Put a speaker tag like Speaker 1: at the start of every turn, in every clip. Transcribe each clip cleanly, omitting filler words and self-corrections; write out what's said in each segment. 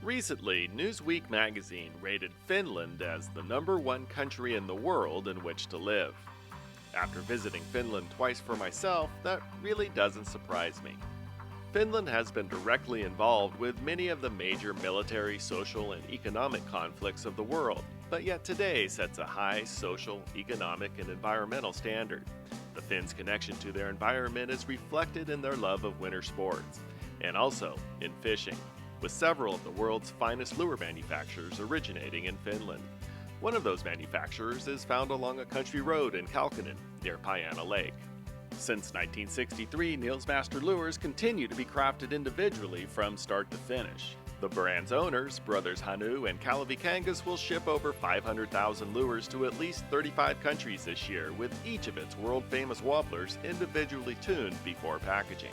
Speaker 1: Recently, Newsweek magazine rated Finland as the #1 country in the world in which to live. After visiting Finland twice for myself, that really doesn't surprise me. Finland has been directly involved with many of the major military, social, and economic conflicts of the world, but yet today sets a high social, economic, and environmental standard. The Finns' connection to their environment is reflected in their love of winter sports, and also in fishing, with several of the world's finest lure manufacturers originating in Finland. One of those manufacturers is found along a country road in Kalkinen, near Pajana Lake. Since 1963, Nils Master lures continue to be crafted individually from start to finish. The brand's owners, brothers Hanu and Kalevi Kangas, will ship over 500,000 lures to at least 35 countries this year, with each of its world-famous wobblers individually tuned before packaging.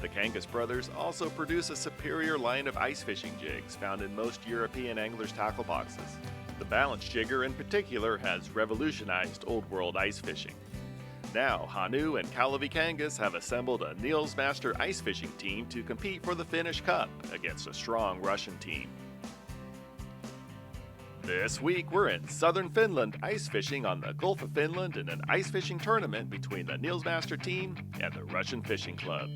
Speaker 1: The Kangas brothers also produce a superior line of ice fishing jigs found in most European anglers' tackle boxes. The Balance Jigger in particular has revolutionized old world ice fishing. Now, Hanu and Kalevi Kangas have assembled a Nils Master ice fishing team to compete for the Finnish Cup against a strong Russian team. This week, we're in southern Finland ice fishing on the Gulf of Finland in an ice fishing tournament between the Nils Master team and the Russian Fishing Club.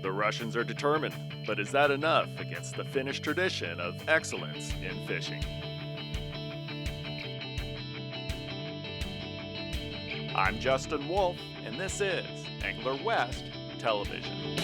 Speaker 1: The Russians are determined, but is that enough against the Finnish tradition of excellence in fishing? I'm Justin Wolf, and this is Angler West Television.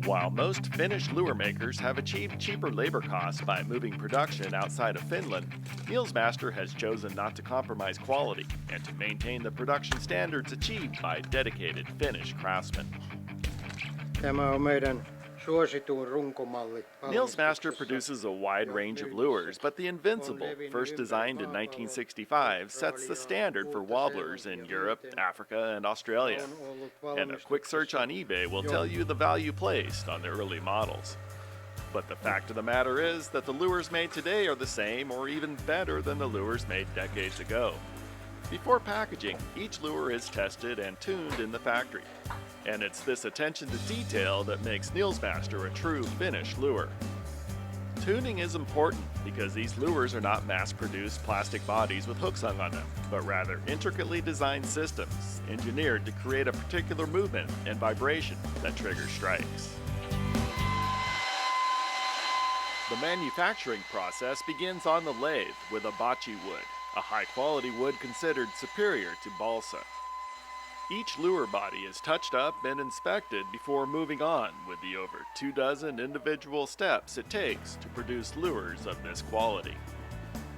Speaker 1: While most Finnish lure makers have achieved cheaper labor costs by moving production outside of Finland, Nils Master has chosen not to compromise quality and to maintain the production standards achieved by dedicated Finnish craftsmen.
Speaker 2: Tämä on meidän suosituin runkomalli.
Speaker 1: Nils Master produces a wide range of lures, but the Invincible, first designed in 1965, sets the standard for wobblers in Europe, Africa, and Australia. And a quick search on eBay will tell you the value placed on the early models. But the fact of the matter is that the lures made today are the same or even better than the lures made decades ago. Before packaging, each lure is tested and tuned in the factory. And it's this attention to detail that makes Nils Master a true Finnish lure. Tuning is important because these lures are not mass-produced plastic bodies with hooks hung on them, but rather intricately designed systems engineered to create a particular movement and vibration that triggers strikes. The manufacturing process begins on the lathe with a bocce wood, a high-quality wood considered superior to balsa. Each lure body is touched up and inspected before moving on with the over 24 individual steps it takes to produce lures of this quality.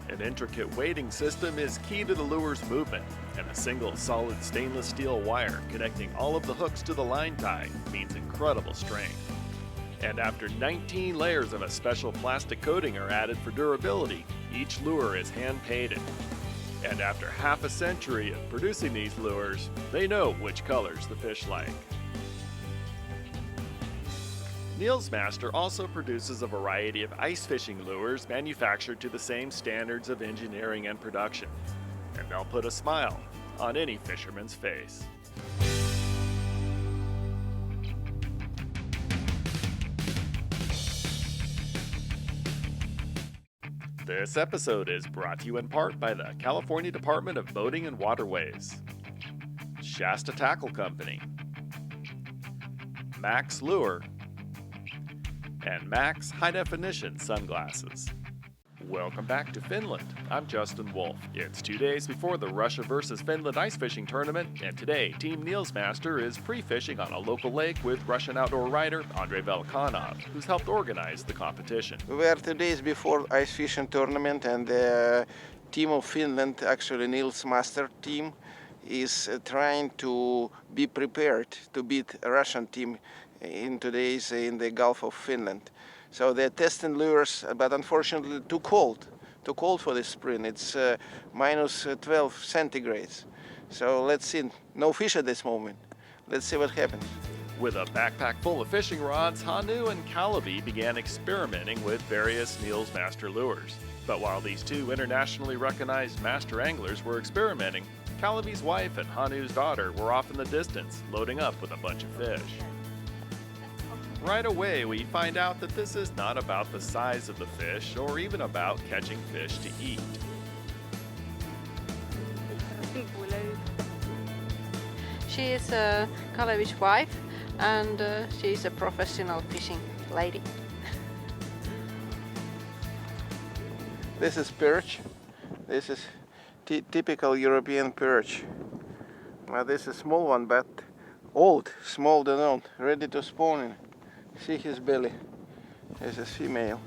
Speaker 1: An intricate weighting system is key to the lure's movement, and a single solid stainless steel wire connecting all of the hooks to the line tie means incredible strength. And after 19 layers of a special plastic coating are added for durability, each lure is hand-painted. And after half a century of producing these lures, they know which colors the fish like. Nils Master also produces a variety of ice fishing lures manufactured to the same standards of engineering and production. And they'll put a smile on any fisherman's face. This episode is brought to you in part by the California Department of Boating and Waterways, Shasta Tackle Company, Max Lure, and Max High Definition Sunglasses. Welcome back to Finland. I'm Justin Wolf. It's 2 days before the Russia vs. Finland ice fishing tournament, and today Team Nils Master is pre-fishing on a local lake with Russian outdoor rider Andrei Velkanov, who's helped organize the competition.
Speaker 3: We are 2 days before ice fishing tournament, and the team of Finland, actually Nils Master team, is trying to be prepared to beat a Russian team in today's in the Gulf of Finland. So they're testing lures, but unfortunately too cold for this spring. It's minus 12 centigrades. So let's see. No fish at this moment. Let's see what happens.
Speaker 1: With a backpack full of fishing rods, Hanu and Kalevi began experimenting with various Nils Master lures. But while these two internationally recognized master anglers were experimenting, Kalevi's wife and Hanu's daughter were off in the distance, loading up with a bunch of fish. Right away, we find out that this is not about the size of the fish or even about catching fish to eat.
Speaker 4: She is Kalevi's wife, and she's a professional fishing lady.
Speaker 3: This is perch. This is typical European perch. Well, this is a small one, but old, small old, ready to spawn in. See his belly. This is female.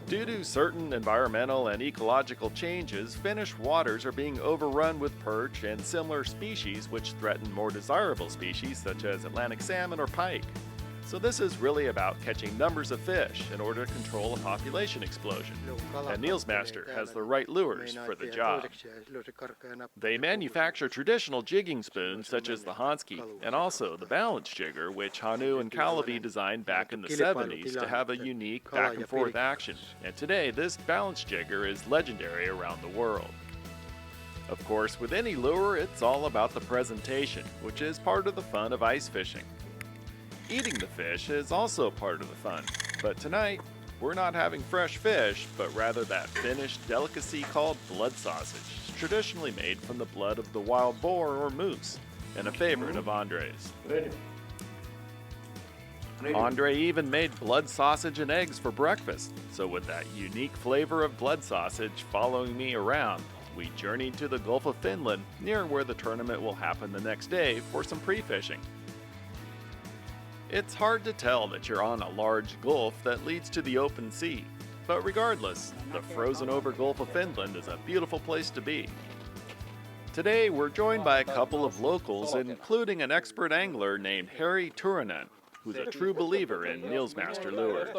Speaker 1: Due to certain environmental and ecological changes, Finnish waters are being overrun with perch and similar species which threaten more desirable species such as Atlantic salmon or pike. So this is really about catching numbers of fish in order to control a population explosion. And Nils Master has the right lures for the job. They manufacture traditional jigging spoons such as the Hansky and also the balance jigger, which Hanu and Kalevi designed back in the 70s to have a unique back and forth action. And today this balance jigger is legendary around the world. Of course, with any lure, it's all about the presentation, which is part of the fun of ice fishing. Eating the fish is also part of the fun, but tonight we're not having fresh fish, but rather that Finnish delicacy called blood sausage, traditionally made from the blood of the wild boar or moose, and a favorite of Andre's. Andre even made blood sausage and eggs for breakfast, so with that unique flavor of blood sausage following me around, we journeyed to the Gulf of Finland, near where the tournament will happen the next day, for some pre-fishing. It's hard to tell that you're on a large gulf that leads to the open sea, but regardless, the frozen-over Gulf of Finland is a beautiful place to be. Today, we're joined by a couple of locals, including an expert angler named Harry Turunen, who's a true believer in Nils Master lures.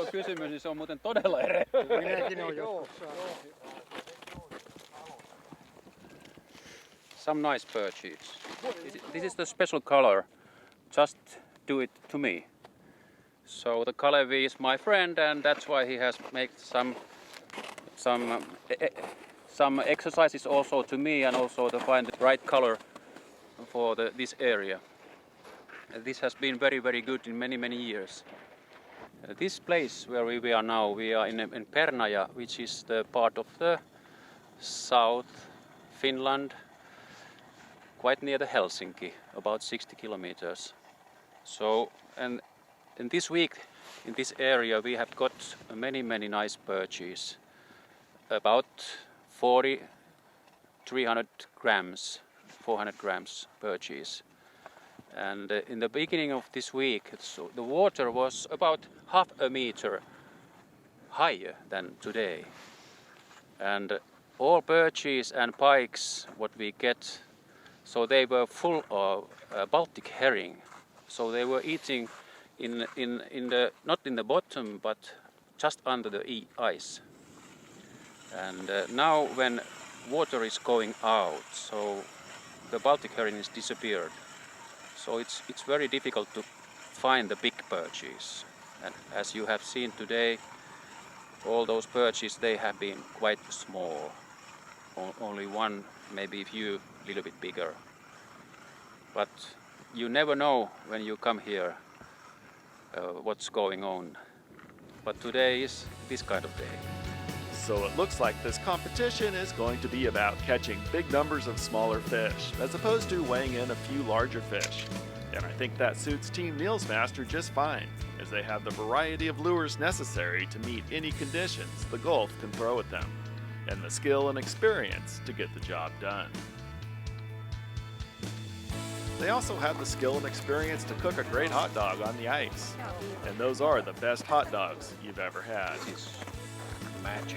Speaker 5: Some nice perches. This is the special color. Just do it to me. So the Kalevi is my friend, and that's why he has made some exercises also to me, and also to find the right color for this area. This has been very, very good in many years. This place where we are now, we are in Pernaja, which is the part of the South Finland, quite near the Helsinki, about 60 kilometers. So, and in this week, in this area, we have got many nice perches, about 300 grams, 400 grams perches. And in the beginning of this week, so the water was about half a meter higher than today. And all perches and pikes, what we get, so they were full of Baltic herring. So they were eating in the not in the bottom, but just under the ice. And now when water is going out, so the Baltic herring is disappeared. So it's very difficult to find the big perches. And as you have seen today, all those perches, they have been quite small. Only one, maybe a few, little bit bigger. But you never know when you come here what's going on. But today is this kind of day.
Speaker 1: So it looks like this competition is going to be about catching big numbers of smaller fish, as opposed to weighing in a few larger fish. And I think that suits Team Nils Master just fine, as they have the variety of lures necessary to meet any conditions the Gulf can throw at them, and the skill and experience to get the job done. They also have the skill and experience to cook a great hot dog on the ice. And those are the best hot dogs you've ever had.
Speaker 5: It's magic.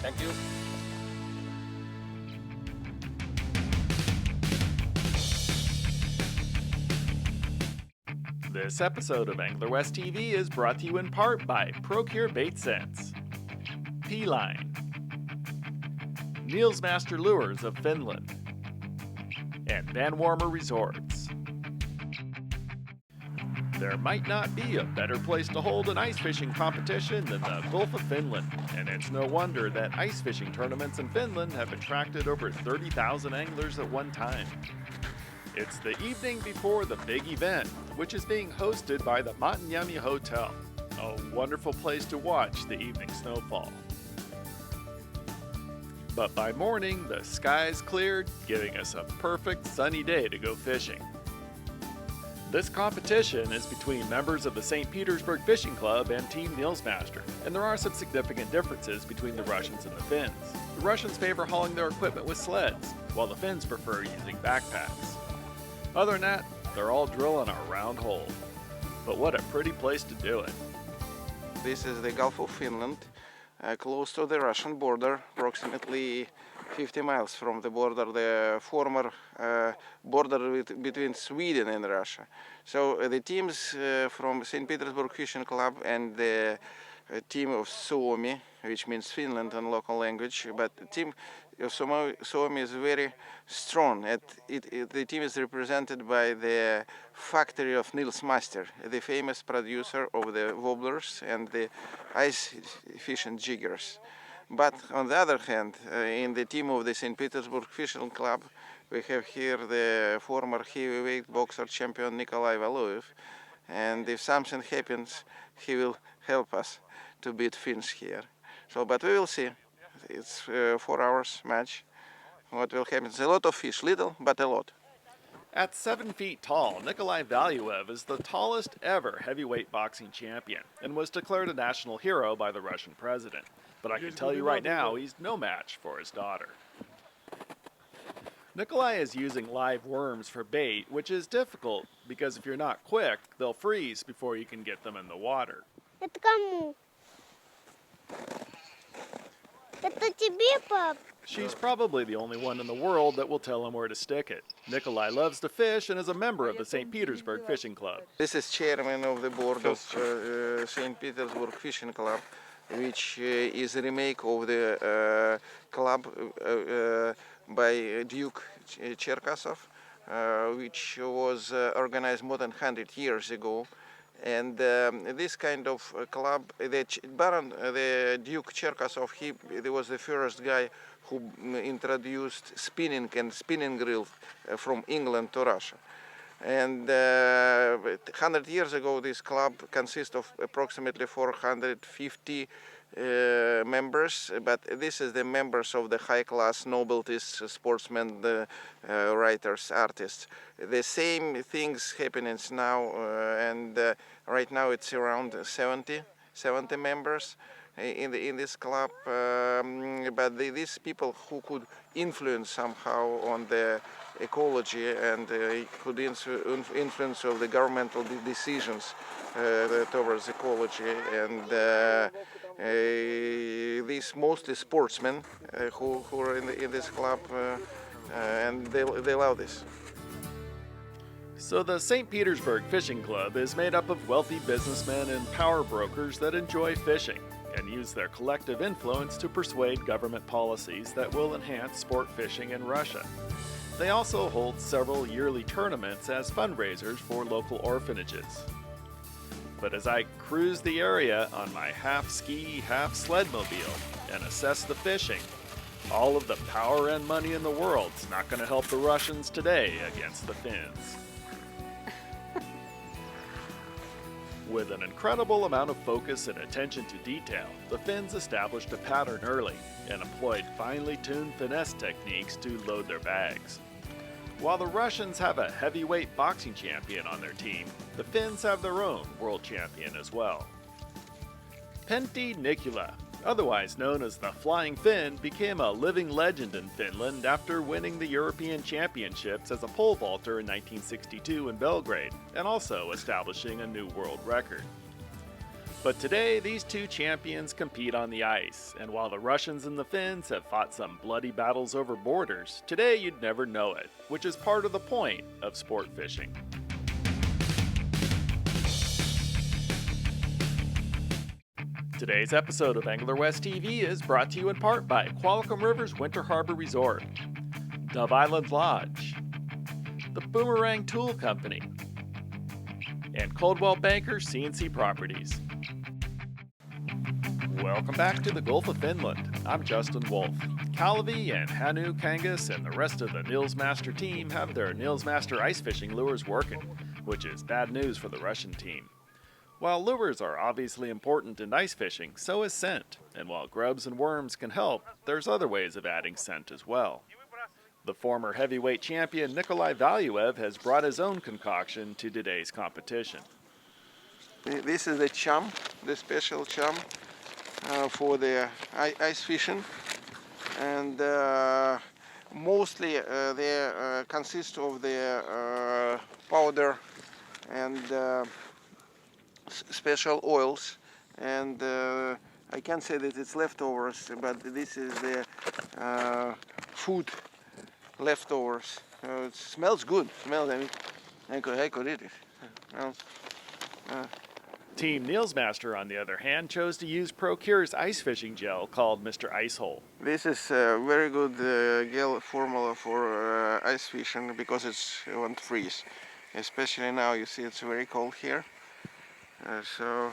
Speaker 5: Thank you.
Speaker 1: This episode of Angler West TV is brought to you in part by Procure Bait Sense, P-Line, Nils Master Lures of Finland, and Van Warmer Resorts. There might not be a better place to hold an ice fishing competition than the Gulf of Finland, and it's no wonder that ice fishing tournaments in Finland have attracted over 30,000 anglers at one time. It's the evening before the big event, which is being hosted by the Matanyami Hotel, a wonderful place to watch the evening snowfall. But by morning, the skies cleared, giving us a perfect sunny day to go fishing. This competition is between members of the St. Petersburg Fishing Club and Team Nils Master, and there are some significant differences between the Russians and the Finns. The Russians favor hauling their equipment with sleds, while the Finns prefer using backpacks. Other than that, they're all drilling a round hole. But what a pretty place to do it.
Speaker 3: This is the Gulf of Finland, close to the Russian border, approximately 50 miles from the border, the former border between Sweden and Russia. So the teams from St. Petersburg Fishing Club and the team of Suomi, which means Finland in local language, but the team of Suomi is very strong. The team is represented by the factory of Nils Master, the famous producer of the wobblers and the ice fishing jiggers. But on the other hand, in the team of the St. Petersburg Fishing Club, we have here the former heavyweight boxer champion Nikolai Valuev, and if something happens, he will help us to beat Finns here. So, but we will see. It's 4 hours match. What will happen? It's a lot of fish, little, but a lot.
Speaker 1: At 7 feet tall, Nikolai Valuev is the tallest ever heavyweight boxing champion and was declared a national hero by the Russian president. But I can tell you right now, he's no match for his daughter. Nikolai is using live worms for bait, which is difficult because if you're not quick, they'll freeze before you can get them in the water.
Speaker 6: Это кому? Это тебе, пап?
Speaker 1: She's probably the only one in the world that will tell him where to stick it. Nikolai loves to fish and is a member of the St. Petersburg Fishing Club.
Speaker 3: This is chairman of the board of St. Petersburg Fishing Club, which is a remake of the club by Duke Cherkasov, which was organized more than 100 years ago. And this kind of club, the Duke Cherkasov, he was the first guy who introduced spinning and spinning reels from England to Russia. And 100 years ago, this club consists of approximately 450 members, but this is the members of the high-class nobilties, sportsmen, writers, artists. The same things happening now, and right now it's around 70 members in this club. But these people who could influence somehow on the ecology and could influence of the governmental decisions towards ecology, and these mostly sportsmen who are in this club, and they love this.
Speaker 1: So the St. Petersburg Fishing Club is made up of wealthy businessmen and power brokers that enjoy fishing and use their collective influence to persuade government policies that will enhance sport fishing in Russia. They also hold several yearly tournaments as fundraisers for local orphanages. But as I cruise the area on my half-ski, half-sledmobile and assess the fishing, all of the power and money in the world's not going to help the Russians today against the Finns. With an incredible amount of focus and attention to detail, the Finns established a pattern early and employed finely tuned finesse techniques to load their bags. While the Russians have a heavyweight boxing champion on their team, the Finns have their own world champion as well. Pentti Nikula, otherwise known as the Flying Finn, became a living legend in Finland after winning the European Championships as a pole vaulter in 1962 in Belgrade, and also establishing a new world record. But today, these two champions compete on the ice, and while the Russians and the Finns have fought some bloody battles over borders, today you'd never know it, which is part of the point of sport fishing. Today's episode of Angler West TV is brought to you in part by Qualicum River's Winter Harbor Resort, Dove Island Lodge, the Boomerang Tool Company, and Coldwell Banker C&C Properties. Welcome back to the Gulf of Finland. I'm Justin Wolf. Kalevi and Hanu Kangas and the rest of the Nils Master team have their Nils Master ice fishing lures working, which is bad news for the Russian team. While lures are obviously important in ice fishing, so is scent, and while grubs and worms can help, there's other ways of adding scent as well. The former heavyweight champion Nikolai Valuev has brought his own concoction to today's competition.
Speaker 3: This is the chum, the special chum for the ice fishing, and mostly they consist of the powder and special oils, and I can't say that it's leftovers, but this is the food leftovers. It smells good. I could eat it.
Speaker 1: Team Nils Master, on the other hand, chose to use Procure's ice fishing gel called Mr. Icehole.
Speaker 3: This is a very good gel formula for ice fishing because it won't freeze. Especially now, you see it's very cold here. So,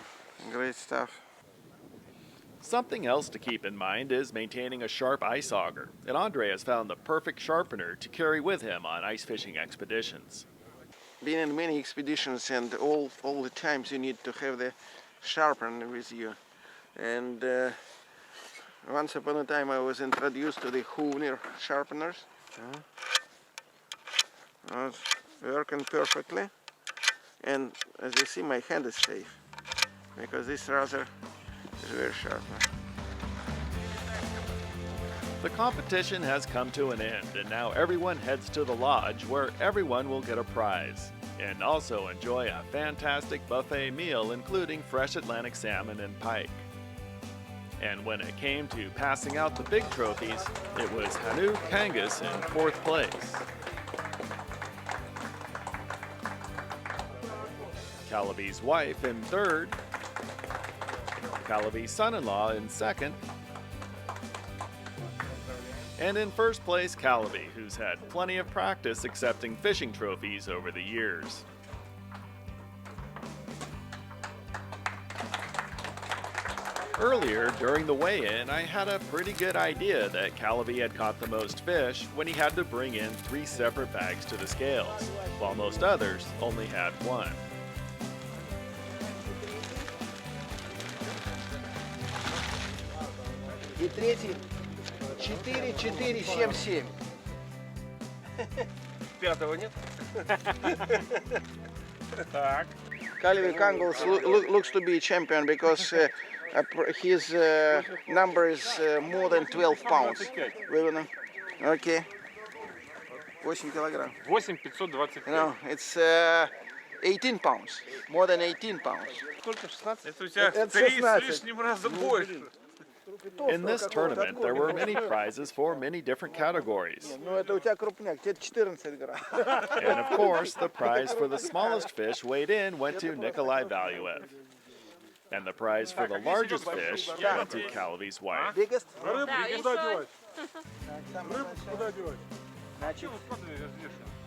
Speaker 3: great stuff.
Speaker 1: Something else to keep in mind is maintaining a sharp ice auger, and Andre has found the perfect sharpener to carry with him on ice fishing expeditions.
Speaker 3: Been in many expeditions, and all the times you need to have the sharpener with you. And once upon a time I was introduced to the Hoonier sharpeners. It's working perfectly. And as you see, my hand is safe because this razor is very sharp.
Speaker 1: The competition has come to an end, and now everyone heads to the lodge where everyone will get a prize and also enjoy a fantastic buffet meal including fresh Atlantic salmon and pike. And when it came to passing out the big trophies, it was Hanu Kangas in 4th place. Kalevi's wife in 3rd, Kalevi's son-in-law in 2nd, and in 1st place Kalevi, who's had plenty of practice accepting fishing trophies over the years. Earlier, during the weigh-in, I had a pretty good idea that Kalevi had caught the most fish when he had to bring in 3 separate bags to the scales, while most others only had 1.
Speaker 3: И третий 4-4-7-7.
Speaker 7: Пятого нет? Так.
Speaker 3: Kalevi Kangas looks to be a champion because his number is more than 12 pounds. Okay. 8 килограмм.
Speaker 7: 8,525.
Speaker 3: No, it's 18 pounds. More than 18 pounds.
Speaker 7: Сколько? 16? Это у тебя
Speaker 3: Это
Speaker 7: 3 с
Speaker 3: 16.
Speaker 7: лишним раза больше.
Speaker 1: In this tournament, there were many prizes for many different categories.
Speaker 3: Ну это у тебя крупняк, тебе 14 грамм.
Speaker 1: And of course, the prize for the smallest fish weighed in went to Nikolai Valuev. And the prize for the largest fish went to Kalevi's wife.
Speaker 3: Biggest?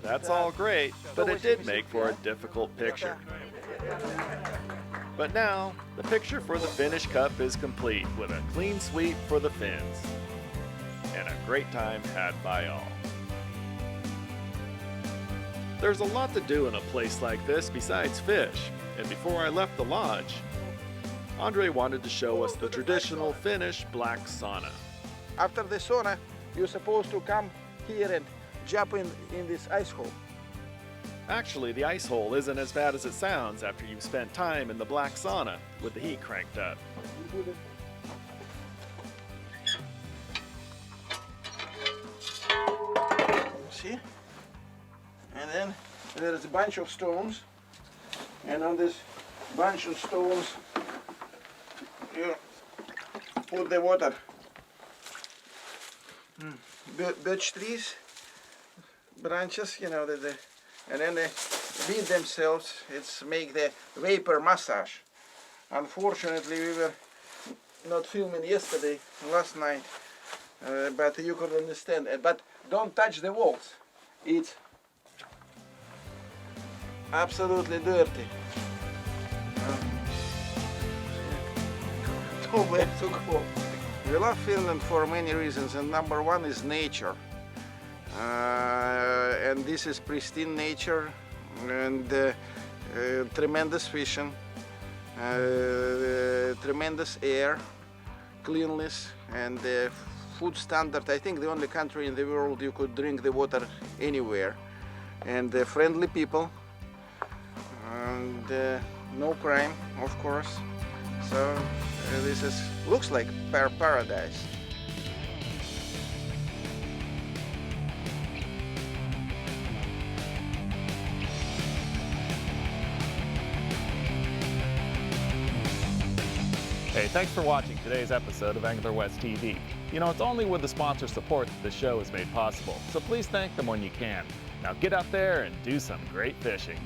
Speaker 1: That's all great, but it did make for a difficult picture. But now, the picture for the Finnish Cup is complete with a clean sweep for the Finns. And a great time had by all. There's a lot to do in a place like this besides fish, and before I left the lodge, Andre wanted to show us the traditional Finnish black sauna.
Speaker 3: After the sauna, you're supposed to come here and jump in this ice hole.
Speaker 1: Actually, the ice hole isn't as bad as it sounds after you've spent time in the black sauna with the heat cranked up.
Speaker 3: See? And then there is a bunch of stones, and on this bunch of stones you put the water. Birch trees, branches, you know, and then they beat themselves. It's make the vapor massage. Unfortunately, we were not filming yesterday, last night, but you could understand. But don't touch the walls. It's absolutely dirty. Too bad to go. We love Finland for many reasons, and number one is nature. And this is pristine nature and tremendous fishing, tremendous air, cleanliness, and food standard. I think the only country in the world you could drink the water anywhere, and friendly people, and no crime, of course. So this looks like paradise.
Speaker 8: Hey, thanks for watching today's episode of Angler West TV. You know, it's only with the sponsor support that the show is made possible, so please thank them when you can. Now get out there and do some great fishing.